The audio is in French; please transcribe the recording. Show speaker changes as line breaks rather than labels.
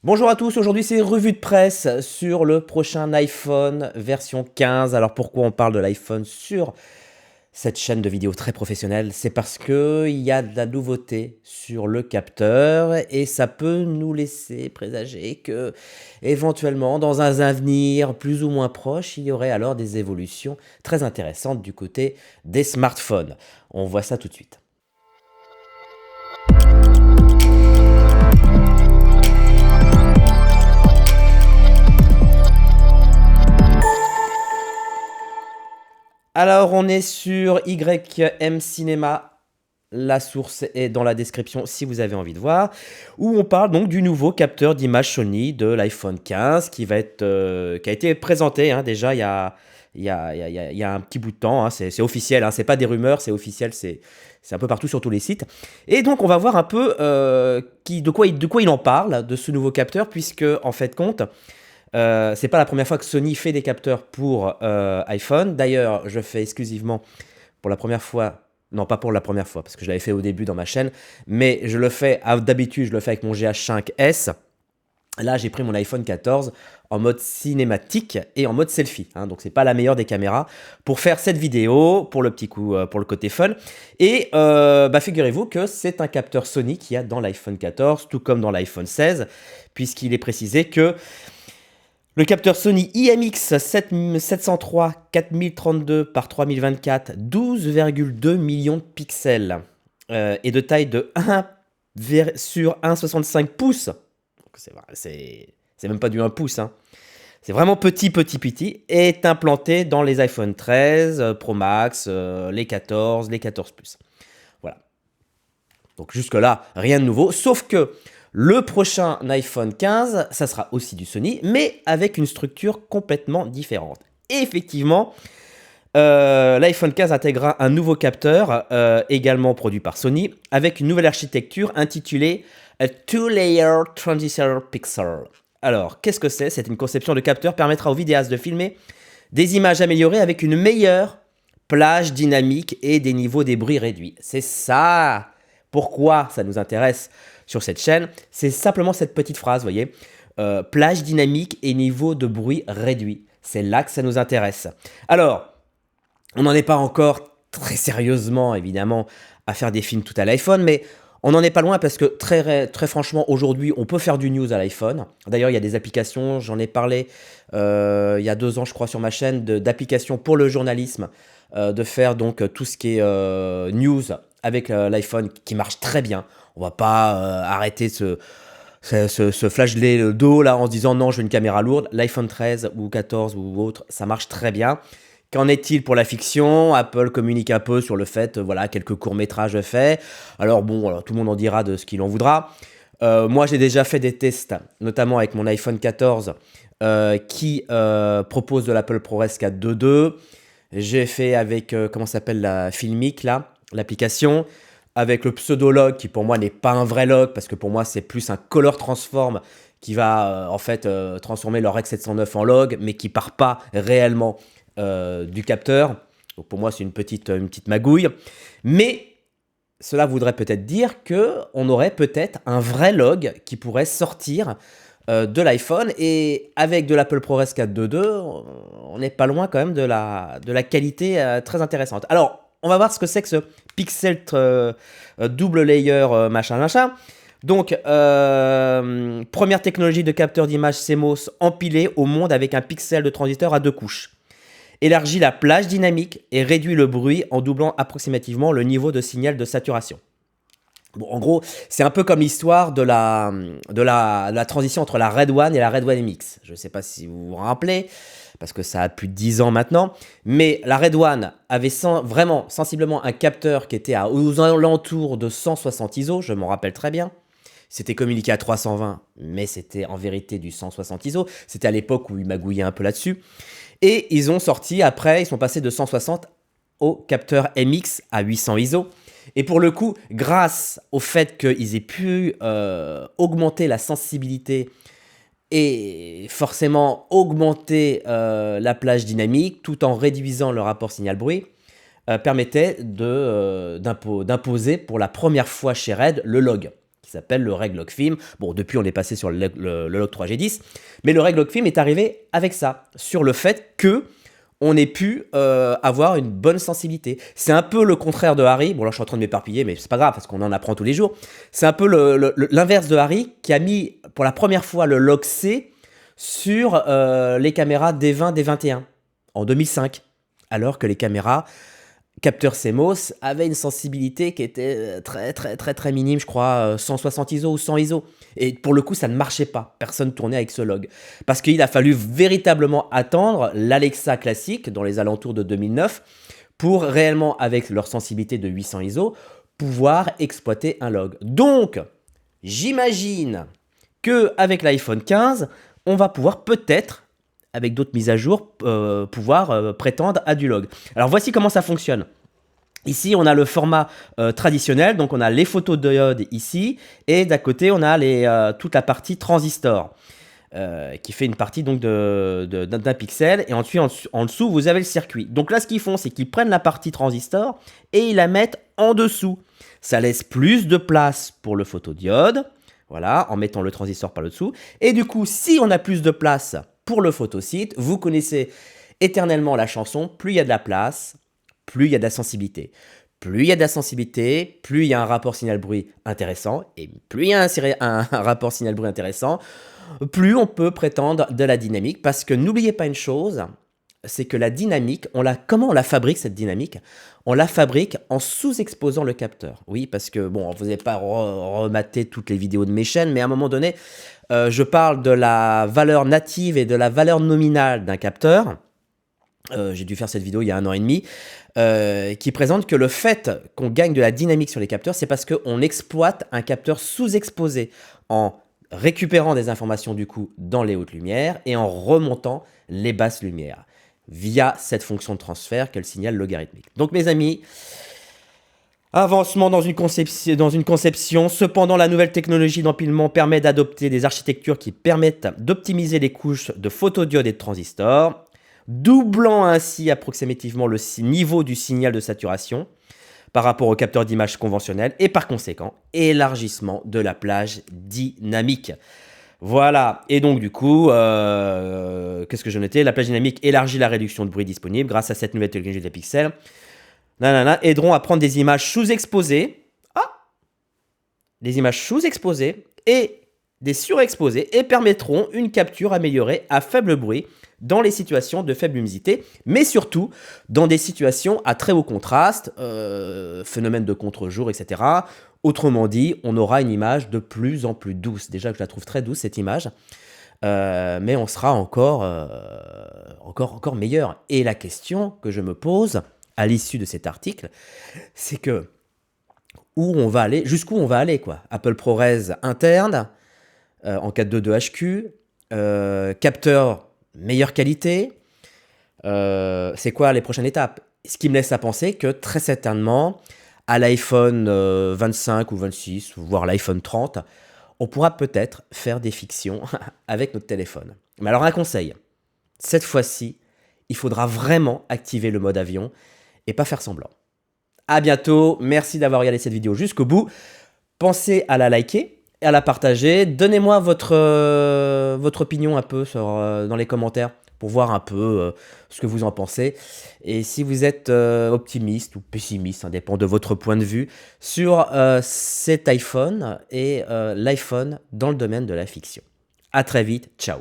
Bonjour à tous, aujourd'hui c'est revue de presse sur le prochain iPhone version 15. Alors pourquoi on parle de l'iPhone sur cette chaîne de vidéos très professionnelle? C'est parce qu'il y a de la nouveauté sur le capteur et ça peut nous laisser présager que éventuellement dans un avenir plus ou moins proche, il y aurait alors des évolutions très intéressantes du côté des smartphones. On voit ça tout de suite. Alors, on est sur YM Cinéma. La source est dans la description si vous avez envie de voir. Où on parle donc du nouveau capteur d'image Sony de l'iPhone 15 qui a été présenté déjà il y a un petit bout de temps. C'est officiel, c'est pas des rumeurs, c'est officiel, c'est un peu partout sur tous les sites. Et donc, on va voir un peu de quoi il en parle, de ce nouveau capteur, puisque, en fait, c'est pas la première fois que Sony fait des capteurs pour iPhone. D'ailleurs, je fais exclusivement pour la première fois, non pas pour la première fois, parce que je l'avais fait au début dans ma chaîne, mais je le fais, d'habitude, je le fais avec mon GH5S. Là, j'ai pris mon iPhone 14 en mode cinématique et en mode selfie. Donc, c'est pas la meilleure des caméras pour faire cette vidéo, pour le petit coup, pour le côté fun. Et figurez-vous que c'est un capteur Sony qu'il y a dans l'iPhone 14, tout comme dans l'iPhone 16, puisqu'il est précisé que le capteur Sony IMX 703 4032 par 3024, 12,2 millions de pixels et de taille de 1 sur 1,65 pouces. C'est même pas du 1 pouce. C'est vraiment petit, est implanté dans les iPhone 13, Pro Max, les 14, les 14 Plus. Voilà. Donc jusque-là, rien de nouveau, sauf que le prochain iPhone 15, ça sera aussi du Sony, mais avec une structure complètement différente. Et effectivement, l'iPhone 15 intégrera un nouveau capteur, également produit par Sony, avec une nouvelle architecture intitulée A Two-Layer Transistor Pixel. Alors, qu'est-ce que c'est? C'est une conception de capteur permettra aux vidéastes de filmer des images améliorées avec une meilleure plage dynamique et des niveaux des bruits réduits. C'est ça pourquoi ça nous intéresse sur cette chaîne, c'est simplement cette petite phrase, vous voyez, plage dynamique et niveau de bruit réduit. C'est là que ça nous intéresse. Alors, on n'en est pas encore très sérieusement, évidemment, à faire des films tout à l'iPhone, mais on n'en est pas loin parce que très franchement, aujourd'hui, on peut faire du news à l'iPhone. D'ailleurs, il y a des applications, j'en ai parlé il y a 2 ans, je crois, sur ma chaîne, d'applications pour le journalisme, de faire donc tout ce qui est news avec l'iPhone qui marche très bien. On va pas arrêter de se flageller le dos là en se disant non, je veux une caméra lourde. L'iPhone 13 ou 14 ou autre, ça marche très bien. Qu'en est-il pour la fiction? Apple communique un peu sur le fait, voilà, quelques courts-métrages faits. Alors bon, tout le monde en dira de ce qu'il en voudra. Moi, j'ai déjà fait des tests, notamment avec mon iPhone 14, qui propose de l'Apple ProRes 4.2.2. J'ai fait avec, comment s'appelle la Filmic, là, l'application, avec le pseudolog, qui pour moi n'est pas un vrai log, parce que pour moi, c'est plus un color transform qui va en fait transformer leur Rec 709 en log, mais qui part pas réellement du capteur. Donc pour moi, c'est une petite magouille. Mais cela voudrait peut-être dire qu'on aurait peut-être un vrai log qui pourrait sortir de l'iPhone. Et avec de l'Apple ProRes 4.2.2, on n'est pas loin quand même de la qualité très intéressante. Alors, on va voir ce que c'est que ce pixel double layer machin. Donc, première technologie de capteur d'image CMOS empilé au monde avec un pixel de transistor à 2 couches. Élargit la plage dynamique et réduit le bruit en doublant approximativement le niveau de signal de saturation. Bon, en gros, c'est un peu comme l'histoire de la transition entre la Red One et la Red One MX. Je ne sais pas si vous vous rappelez, parce que ça a plus de 10 ans maintenant, mais la Red One avait vraiment sensiblement un capteur qui était aux alentours de 160 ISO, je m'en rappelle très bien. C'était communiqué à 320, mais c'était en vérité du 160 ISO. C'était à l'époque où ils magouillaient un peu là-dessus. Et ils ont sorti, après, ils sont passés de 160 au capteur MX à 800 ISO. Et pour le coup, grâce au fait qu'ils aient pu augmenter la sensibilité et forcément augmenter la plage dynamique tout en réduisant le rapport signal-bruit, permettait d'imposer pour la première fois chez Red le log. qui s'appelle le Reg Lock Film. Bon, depuis, on est passé sur le Log 3G10, mais le Reg Lock Film est arrivé avec ça, sur le fait que on ait pu avoir une bonne sensibilité. C'est un peu le contraire de Harry. Bon, là, je suis en train de m'éparpiller, mais c'est pas grave, parce qu'on en apprend tous les jours. C'est un peu l'inverse de Harry, qui a mis pour la première fois le Log C sur les caméras D20, D21, en 2005. Alors que les caméras capteurs CMOS avaient une sensibilité qui était très minime, je crois, 160 ISO ou 100 ISO. Et pour le coup, ça ne marchait pas. Personne tournait avec ce log. Parce qu'il a fallu véritablement attendre l'Alexa classique, dans les alentours de 2009, pour réellement, avec leur sensibilité de 800 ISO, pouvoir exploiter un log. Donc, j'imagine qu'avec l'iPhone 15, on va pouvoir peut-être, avec d'autres mises à jour, pouvoir prétendre à du log. Alors voici comment ça fonctionne. Ici, on a le format traditionnel, donc on a les photodiodes ici, et d'à côté, on a toute la partie transistor, qui fait une partie donc d'un pixel, et ensuite en dessous, vous avez le circuit. Donc là, ce qu'ils font, c'est qu'ils prennent la partie transistor et ils la mettent en dessous. Ça laisse plus de place pour le photodiode, voilà, en mettant le transistor par le dessous. Et du coup, si on a plus de place pour le photosite, vous connaissez éternellement la chanson, plus il y a de la place, plus il y a de la sensibilité. Plus il y a de la sensibilité, plus il y a un rapport signal-bruit intéressant, et plus il y a un rapport signal-bruit intéressant, plus on peut prétendre de la dynamique, parce que n'oubliez pas une chose, c'est que la dynamique, comment on la fabrique cette dynamique? On la fabrique en sous-exposant le capteur. Oui, parce que, bon, vous n'avez pas rematé toutes les vidéos de mes chaînes, mais à un moment donné, je parle de la valeur native et de la valeur nominale d'un capteur. J'ai dû faire cette vidéo il y a 1 an et demi, qui présente que le fait qu'on gagne de la dynamique sur les capteurs, c'est parce qu'on exploite un capteur sous-exposé en récupérant des informations du coup dans les hautes lumières et en remontant les basses lumières via cette fonction de transfert qu'est le signal logarithmique. Donc mes amis, avancement dans une conception. Cependant, la nouvelle technologie d'empilement permet d'adopter des architectures qui permettent d'optimiser les couches de photodiodes et de transistors, doublant ainsi approximativement le niveau du signal de saturation par rapport au capteur d'image conventionnel et par conséquent, élargissement de la plage dynamique. Voilà, et donc du coup, qu'est-ce que je notais? La plage dynamique élargit la réduction de bruit disponible grâce à cette nouvelle technologie des pixels. Aideront à prendre des images sous-exposées, des images sous-exposées et des surexposées et permettront une capture améliorée à faible bruit dans les situations de faible humidité, mais surtout dans des situations à très haut contraste, phénomène de contre-jour, etc. Autrement dit, on aura une image de plus en plus douce. Déjà que je la trouve très douce, cette image, mais on sera encore meilleur. Et la question que je me pose à l'issue de cet article, c'est que jusqu'où on va aller, quoi. Apple ProRes interne, en 4.2 HQ, capteur meilleure qualité, c'est quoi les prochaines étapes? Ce qui me laisse à penser que très certainement, à l'iPhone 25 ou 26, voire l'iPhone 30, on pourra peut-être faire des fictions avec notre téléphone. Mais alors un conseil, cette fois-ci, il faudra vraiment activer le mode avion et pas faire semblant. À bientôt, merci d'avoir regardé cette vidéo jusqu'au bout. Pensez à la liker et à la partager. Donnez-moi votre opinion un peu dans les commentaires pour voir un peu ce que vous en pensez. Et si vous êtes optimiste ou pessimiste, ça dépend de votre point de vue, sur cet iPhone et l'iPhone dans le domaine de la fiction. À très vite, ciao.